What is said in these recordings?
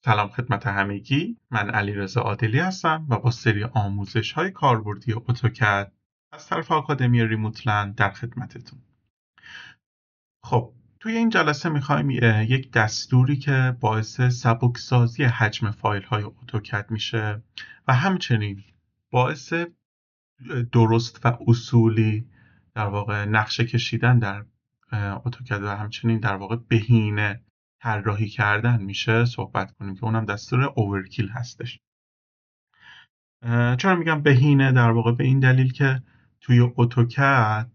سلام خدمت همگی، من علیرضا عادلی هستم و با سری آموزش‌های کاربردی اتوکد از طرف آکادمی ریموتلند در خدمتتون. خب توی این جلسه می‌خوایم یک دستوری که باعث سبکسازی حجم فایل‌های اتوکد میشه و همچنین باعث درست و اصولی در واقع نقشه کشیدن در اتوکد و همچنین در واقع بهینه طراحی کردن میشه صحبت کنیم که اونم دستور اوورکیل هستش. چرا میگم بهینه؟ در واقع به این دلیل که توی اتوکد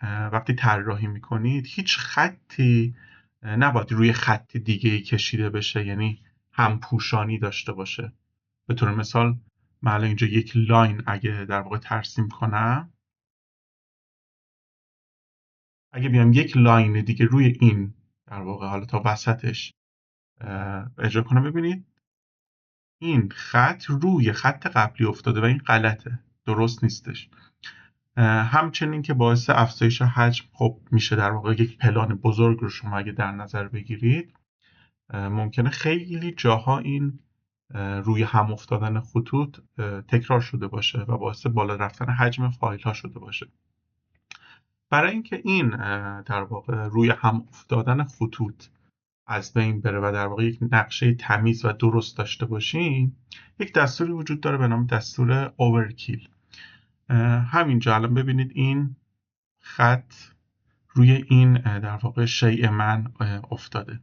وقتی طراحی میکنید هیچ خطی نباید روی خط دیگه کشیده بشه، یعنی همپوشانی داشته باشه. به طور مثال من الان اینجا یک لاین اگه در واقع ترسیم کنم، اگه بیام یک لاین دیگه روی این در واقع حالا تا وسطش اجرا کنم، ببینید این خط روی خط قبلی افتاده و این غلطه، درست نیستش. همچنین که باعث افزایش حجم خب میشه در واقع یک پلان بزرگ رو شما اگه در نظر بگیرید، ممکنه خیلی جاها این روی هم افتادن خطوط تکرار شده باشه و باعث بالا رفتن حجم فایل ها شده باشه. برای اینکه این در واقع روی هم افتادن خطوط از بین بره و در واقع یک نقشه تمیز و درست داشته باشیم، یک دستوری وجود داره به نام دستور اوورکیل. همینجا الان ببینید این خط روی این در واقع شیء من افتاده.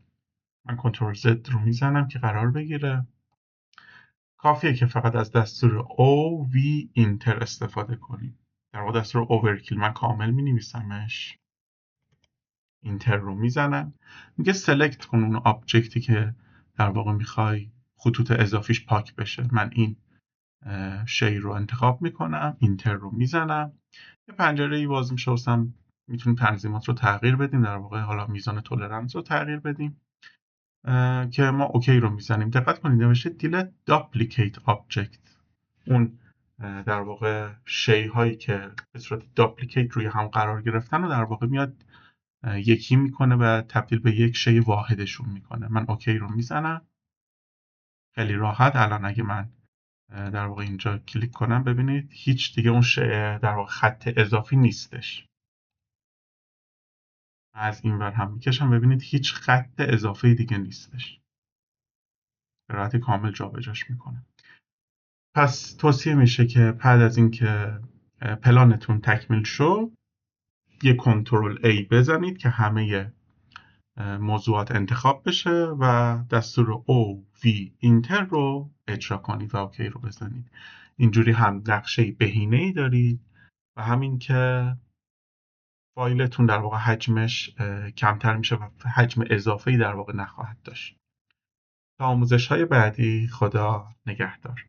من کنترل Z رو میزنم که قرار بگیره. کافیه که فقط از دستور OV اینتر استفاده کنیم. در واقع دستور اوورکیل من کامل می نویسمش، اینتر رو میزنم، میگه سلکت کن اون آبجکتی که در واقع میخوای خطوط اضافیش پاک بشه. من این شی رو انتخاب میکنم، اینتر رو میزنم، یه پنجره ای باز میشه واسم، میتونیم تنظیمات رو تغییر بدیم، در واقع حالا میزان تولرنس رو تغییر بدیم که ما اوکی رو میزنیم. دقت کنید نوشته دیلت داپلیکیت آبجکت، اون در واقع شی هایی که به صورت داپلیکیت روی هم قرار گرفتن و در واقع میاد یکی میکنه و تبدیل به یک شی واحدشون میکنه. من اوکی رو میزنم، خیلی راحت. الان اگه من در واقع اینجا کلیک کنم، ببینید هیچ دیگه اون در واقع خط اضافی نیستش. از این ور هم میکشم، ببینید هیچ خط اضافی دیگه نیستش، به راحتی کامل جابجاش میکنه. پس توصیه میشه که بعد از اینکه پلانتون تکمیل شد، یه کنترل A بزنید که همه موضوعات انتخاب بشه و دستور OV اینتر رو اجرا کنید و اوکی رو بزنید. اینجوری هم نقشه بهینه‌ای دارید و همین که فایلتون در واقع حجمش کمتر میشه و حجم اضافه‌ای در واقع نخواهد داشت. تا آموزش‌های بعدی، خدا نگهدار.